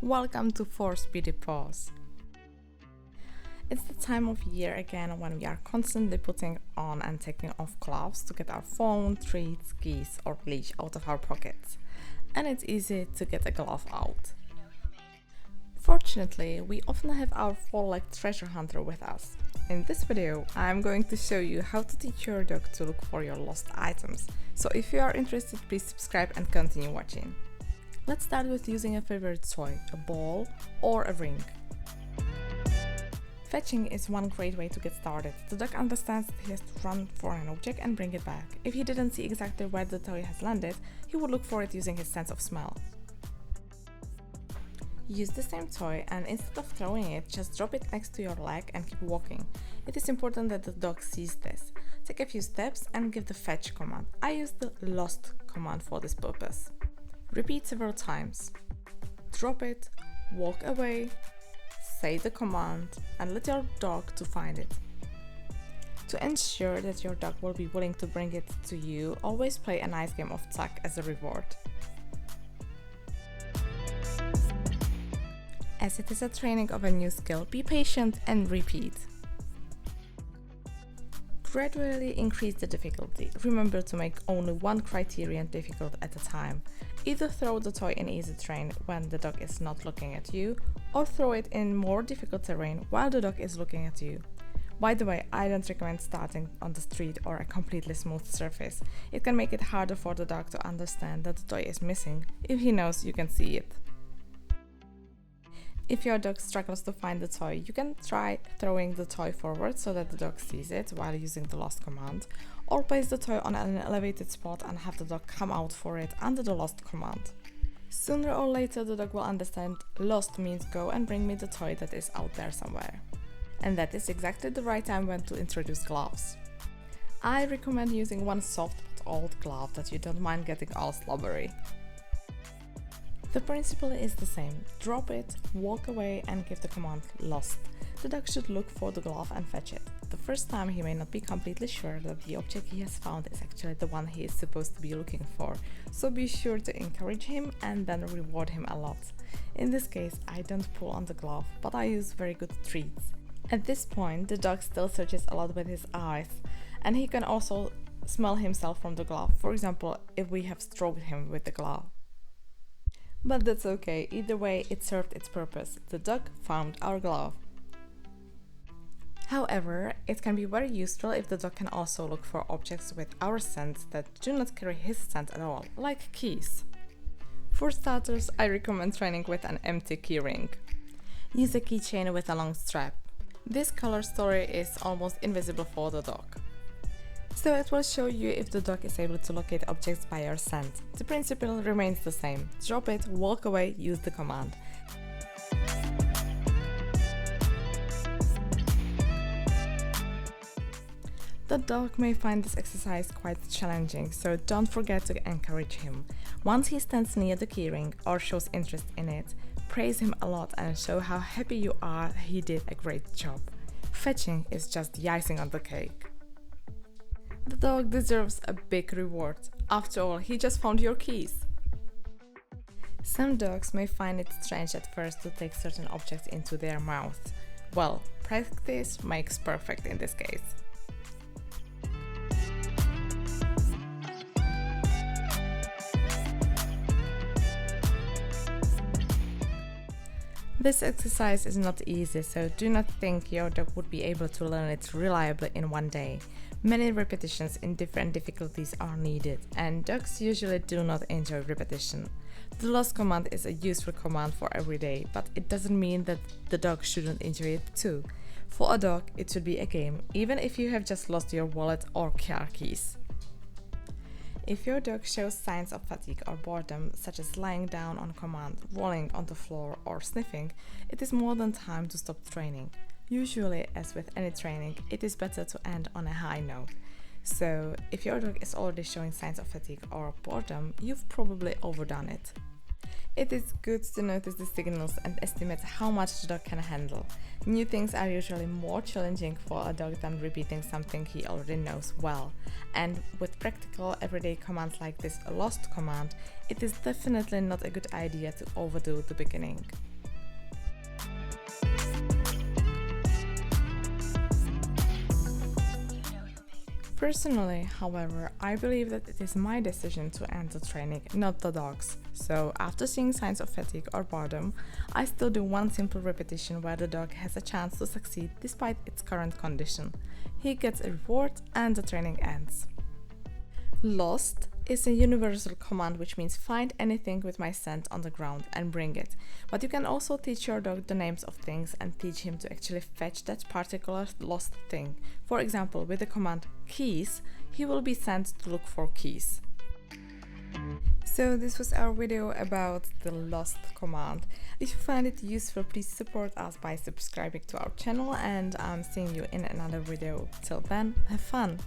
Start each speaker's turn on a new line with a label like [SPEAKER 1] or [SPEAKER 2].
[SPEAKER 1] Welcome to For Speedy Paws. It's the time of year again when we are constantly putting on and taking off gloves to get our phone, treats, keys or leash out of our pockets. And it's easy to get a glove out. Fortunately, we often have our four-legged treasure hunter with us. In this video, I'm going to show you how to teach your dog to look for your lost items. So if you are interested, please subscribe and continue watching. Let's start with using a favorite toy, a ball or a ring. Fetching is one great way to get started. The dog understands that he has to run for an object and bring it back. If he didn't see exactly where the toy has landed, he would look for it using his sense of smell. Use the same toy and instead of throwing it, just drop it next to your leg and keep walking. It is important that the dog sees this. Take a few steps and give the fetch command. I use the lost command for this purpose. Repeat several times. Drop it, walk away, say the command and let your dog to find it. To ensure that your dog will be willing to bring it to you, always play a nice game of tug as a reward. As it is a training of a new skill, be patient and repeat. Gradually increase the difficulty. Remember to make only one criterion difficult at a time. Either throw the toy in easy terrain when the dog is not looking at you, or throw it in more difficult terrain while the dog is looking at you. By the way, I don't recommend starting on the street or a completely smooth surface. It can make it harder for the dog to understand that the toy is missing if he knows you can see it. If your dog struggles to find the toy, you can try throwing the toy forward so that the dog sees it while using the lost command, or place the toy on an elevated spot and have the dog come out for it under the lost command. Sooner or later the dog will understand lost means go and bring me the toy that is out there somewhere. And that is exactly the right time when to introduce gloves. I recommend using one soft but old glove that you don't mind getting all slobbery. The principle is the same. Drop it, walk away and give the command lost. The dog should look for the glove and fetch it. The first time he may not be completely sure that the object he has found is actually the one he is supposed to be looking for, so be sure to encourage him and then reward him a lot. In this case, I don't pull on the glove, but I use very good treats. At this point, the dog still searches a lot with his eyes, and he can also smell himself from the glove, for example, if we have stroked him with the glove. But that's okay, either way it served its purpose. The dog found our glove. However, it can be very useful if the dog can also look for objects with our scent that do not carry his scent at all, like keys. For starters, I recommend training with an empty keyring. Use a keychain with a long strap. This color story is almost invisible for the dog, so it will show you if the dog is able to locate objects by your scent. The principle remains the same. Drop it, walk away, use the command. The dog may find this exercise quite challenging, so don't forget to encourage him. Once he stands near the keyring or shows interest in it, praise him a lot and show how happy you are he did a great job. Fetching is just the icing on the cake. The dog deserves a big reward. After all, he just found your keys. Some dogs may find it strange at first to take certain objects into their mouth. Well, practice makes perfect in this case. This exercise is not easy, so do not think your dog would be able to learn it reliably in one day. Many repetitions in different difficulties are needed, and dogs usually do not enjoy repetition. The lost command is a useful command for every day, but it doesn't mean that the dog shouldn't enjoy it too. For a dog, it should be a game, even if you have just lost your wallet or car keys. If your dog shows signs of fatigue or boredom, such as lying down on command, rolling on the floor, or sniffing, it is more than time to stop training. Usually, as with any training, it is better to end on a high note. So, if your dog is already showing signs of fatigue or boredom, you've probably overdone it. It is good to notice the signals and estimate how much the dog can handle. New things are usually more challenging for a dog than repeating something he already knows well. And with practical everyday commands like this lost command, it is definitely not a good idea to overdo the beginning. Personally, however, I believe that it is my decision to end the training, not the dog's. So, after seeing signs of fatigue or boredom, I still do one simple repetition where the dog has a chance to succeed despite its current condition. He gets a reward and the training ends. Lost is a universal command which means find anything with my scent on the ground and bring it. But you can also teach your dog the names of things and teach him to actually fetch that particular lost thing. For example, with the command keys, he will be sent to look for keys. So this was our video about the lost command. If you find it useful, please support us by subscribing to our channel, and I'm seeing you in another video. Till then, have fun!